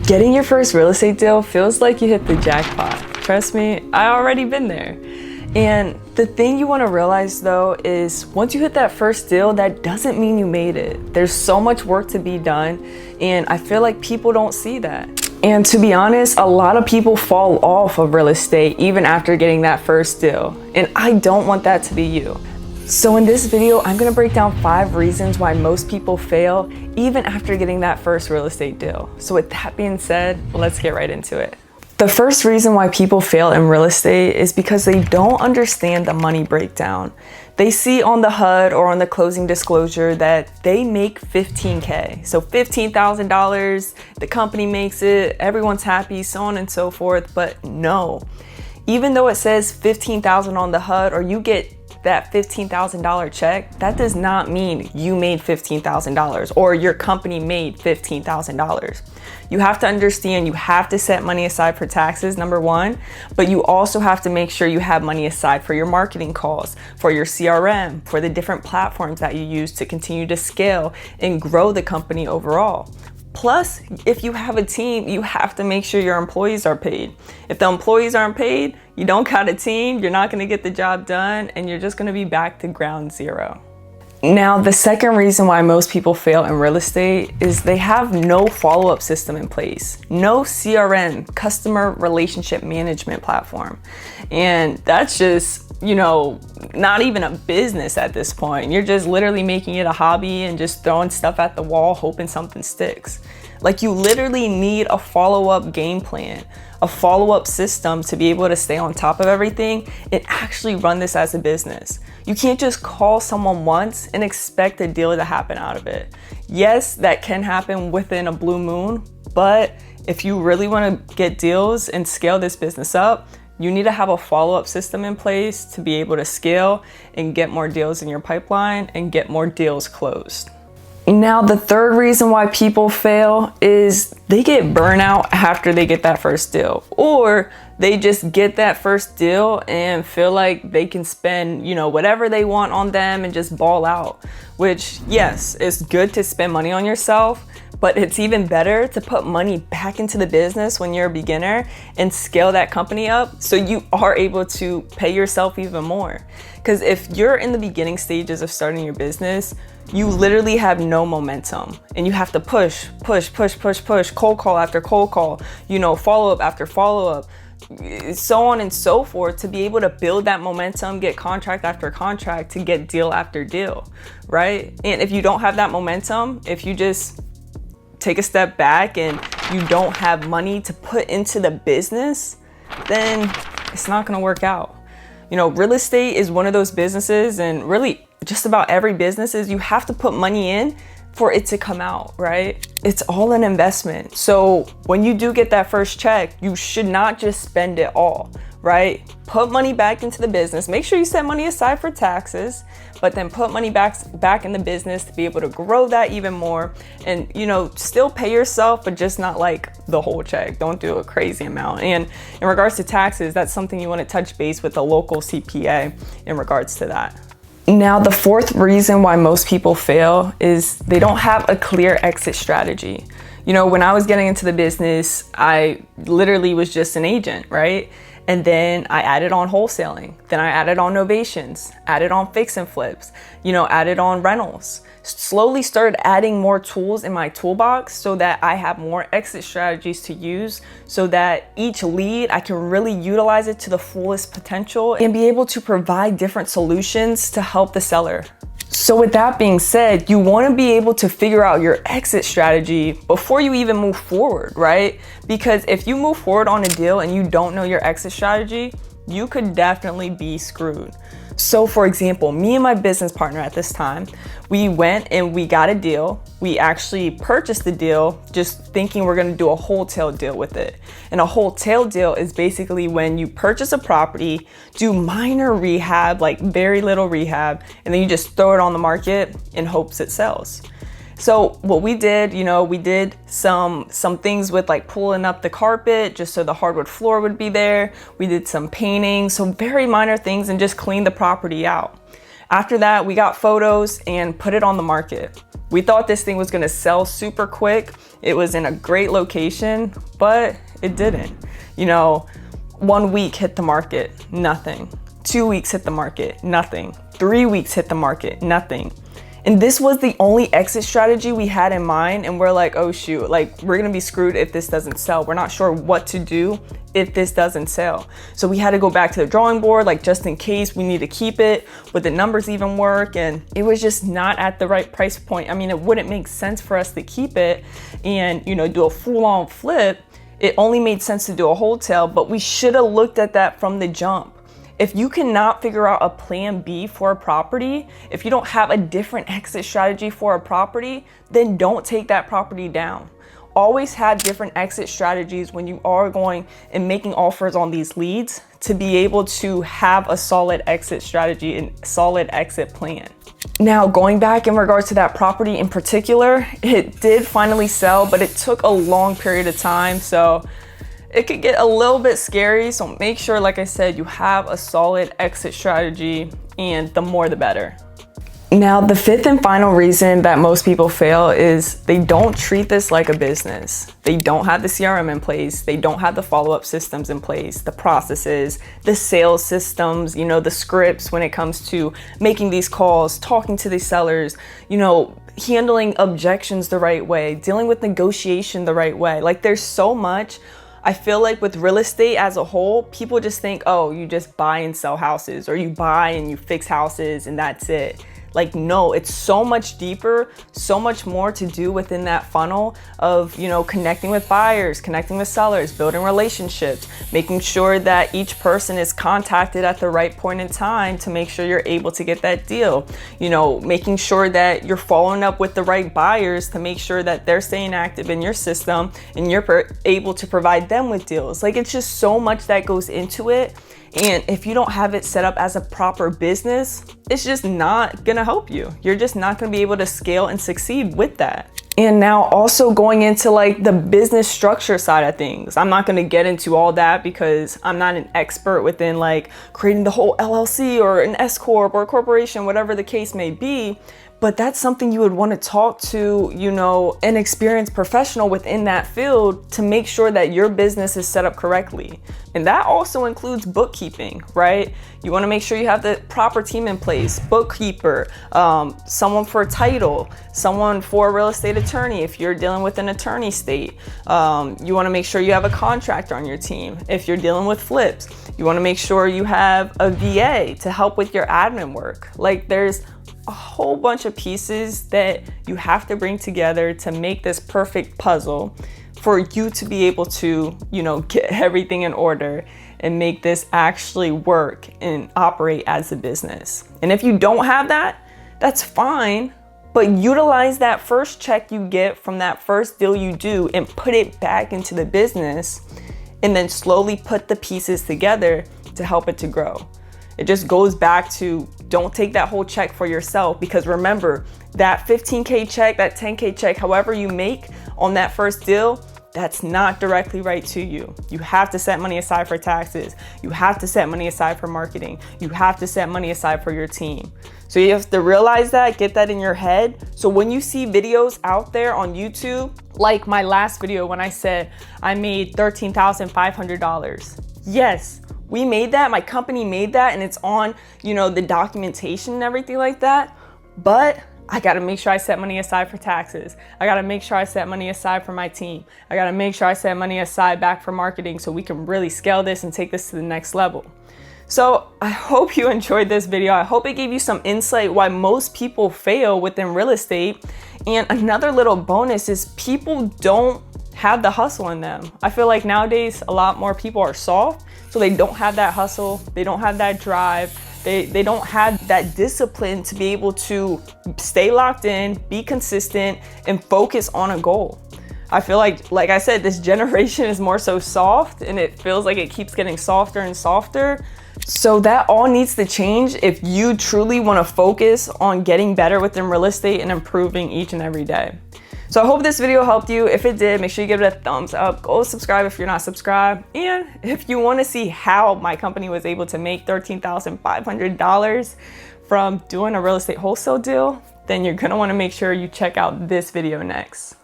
Getting your first real estate deal feels like you hit the jackpot. Trust me, I already been there. And the thing you want to realize though is once you hit that first deal, that doesn't mean you made it. There's so much work to be done, and I feel like people don't see that. And to be honest, a lot of people fall off of real estate even after getting that first deal. And I don't want that to be you. So in this video, I'm gonna break down 5 reasons why most people fail even after getting that first real estate deal. So with that being said, let's get right into it. The first reason why people fail in real estate is because they don't understand the money breakdown. They see on the HUD or on the closing disclosure that they make $15K. So $15,000, the company makes it, everyone's happy, so on and so forth. But no, even though it says $15,000 on the HUD or you get that $15,000 check, that does not mean you made $15,000 or your company made $15,000. You have to understand you have to set money aside for taxes, number one, but you also have to make sure you have money aside for your marketing costs, for your CRM, for the different platforms that you use to continue to scale and grow the company overall. Plus, if you have a team, you have to make sure your employees are paid. If the employees aren't paid, you don't got a team, you're not gonna get the job done, and you're just gonna be back to ground zero. Now, the second reason why most people fail in real estate is they have no follow-up system in place, no CRM, customer relationship management platform. And that's just, not even a business at this point. You're just literally making it a hobby and just throwing stuff at the wall, hoping something sticks. Like, you literally need a follow-up game plan, a follow-up system to be able to stay on top of everything and actually run this as a business. You can't just call someone once and expect a deal to happen out of it. Yes, that can happen within a blue moon, but if you really want to get deals and scale this business up, you need to have a follow-up system in place to be able to scale and get more deals in your pipeline and get more deals closed. Now, the third reason why people fail is they get burnout after they get that first deal, or they just get that first deal and feel like they can spend, whatever they want on them and just ball out, which, yes, it's good to spend money on yourself, but it's even better to put money back into the business when you're a beginner and scale that company up so you are able to pay yourself even more. Because if you're in the beginning stages of starting your business, you literally have no momentum and you have to push, cold call after cold call, follow up after follow up, so on and so forth, to be able to build that momentum, get contract after contract, to get deal after deal, right? And if you don't have that momentum, if you just take a step back and you don't have money to put into the business, then it's not gonna work out. Real estate is one of those businesses, and really just about every business is, you have to put money in for it to come out, right? It's all an investment. So when you do get that first check, you should not just spend it all, right? Put money back into the business. Make sure you set money aside for taxes, but then put money back in the business to be able to grow that even more and, still pay yourself, but just not like the whole check. Don't do a crazy amount. And in regards to taxes, that's something you want to touch base with a local CPA in regards to that. Now, the fourth reason why most people fail is they don't have a clear exit strategy. When I was getting into the business, I literally was just an agent, right? And then I added on wholesaling. Then I added on novations, added on fix and flips, added on rentals. Slowly started adding more tools in my toolbox so that I have more exit strategies to use, so that each lead, I can really utilize it to the fullest potential and be able to provide different solutions to help the seller. So with that being said, you want to be able to figure out your exit strategy before you even move forward, right? Because if you move forward on a deal and you don't know your exit strategy, you could definitely be screwed. So for example, me and my business partner at this time, we went and we got a deal. We actually purchased the deal just thinking we're gonna do a wholesale deal with it. And a wholesale deal is basically when you purchase a property, do minor rehab, like very little rehab, and then you just throw it on the market in hopes it sells. So what we did, we did some things with like pulling up the carpet just so the hardwood floor would be there. We did some painting, so very minor things, and just cleaned the property out. After that, we got photos and put it on the market. We thought this thing was gonna sell super quick. It was in a great location, but it didn't. You know, 1 week hit the market, nothing. 2 weeks hit the market, nothing. 3 weeks hit the market, nothing. And this was the only exit strategy we had in mind, and we're like, oh shoot, like we're gonna be screwed if this doesn't sell. We're not sure what to do if this doesn't sell. So we had to go back to the drawing board, like just in case we need to keep it, would the numbers even work? And it was just not at the right price point. I mean, it wouldn't make sense for us to keep it and, you know, do a full-on flip. It only made sense to do a wholesale, but we should have looked at that from the jump. If you cannot figure out a plan B for a property, if you don't have a different exit strategy for a property, then don't take that property down. Always have different exit strategies when you are going and making offers on these leads to be able to have a solid exit strategy and solid exit plan. Now, going back in regards to that property in particular, it did finally sell, but it took a long period of time. So it could get a little bit scary, so make sure, like I said, you have a solid exit strategy, and the more the better. Now, the fifth and final reason that most people fail is they don't treat this like a business. They don't have the CRM in place. They don't have the follow-up systems in place, the processes, the sales systems, you know, the scripts when it comes to making these calls, talking to these sellers, you know, handling objections the right way, dealing with negotiation the right way. Like, there's so much. I feel like with real estate as a whole, people just think, oh, you just buy and sell houses, or you buy and you fix houses and that's it. Like, no, it's so much deeper, so much more to do within that funnel of, you know, connecting with buyers, connecting with sellers, building relationships, making sure that each person is contacted at the right point in time to make sure you're able to get that deal. You know, making sure that you're following up with the right buyers to make sure that they're staying active in your system and you're able to provide them with deals. Like, it's just so much that goes into it. And if you don't have it set up as a proper business, it's just not gonna help you. You're just not gonna be able to scale and succeed with that. And now also going into like the business structure side of things. I'm not gonna get into all that because I'm not an expert within like creating the whole LLC or an S Corp or a corporation, whatever the case may be. But that's something you would want to talk to, you know, an experienced professional within that field to make sure that your business is set up correctly. And that also includes bookkeeping, right? You want to make sure you have the proper team in place, bookkeeper, someone for title, someone for a real estate attorney if you're dealing with an attorney state. You want to make sure you have a contractor on your team. If you're dealing with flips, you want to make sure you have a VA to help with your admin work. Like, there's a whole bunch of pieces that you have to bring together to make this perfect puzzle for you to be able to, you know, get everything in order and make this actually work and operate as a business. And if you don't have that, that's fine, but utilize that first check you get from that first deal you do and put it back into the business, and then slowly put the pieces together to help it to grow. It just goes back to, don't take that whole check for yourself, because remember, that 15K check, that 10K check, however you make on that first deal, that's not directly right to you. You have to set money aside for taxes. You have to set money aside for marketing. You have to set money aside for your team. So you have to realize that, get that in your head. So when you see videos out there on YouTube, like my last video when I said I made $13,500. Yes, we made that, my company made that, and it's on, you know, the documentation and everything like that. But I gotta make sure I set money aside for taxes. I gotta make sure I set money aside for my team. I gotta make sure I set money aside back for marketing so we can really scale this and take this to the next level. So I hope you enjoyed this video. I hope it gave you some insight why most people fail within real estate. And another little bonus is people don't have the hustle in them. I feel like nowadays a lot more people are soft, so they don't have that hustle, they don't have that drive, they don't have that discipline to be able to stay locked in, be consistent, and focus on a goal. I feel like I said, this generation is more so soft, and it feels like it keeps getting softer and softer. So that all needs to change if you truly want to focus on getting better within real estate and improving each and every day. So I hope this video helped you. If it did, make sure you give it a thumbs up. Go subscribe if you're not subscribed. And if you want to see how my company was able to make $13,500 from doing a real estate wholesale deal, then you're gonna wanna make sure you check out this video next.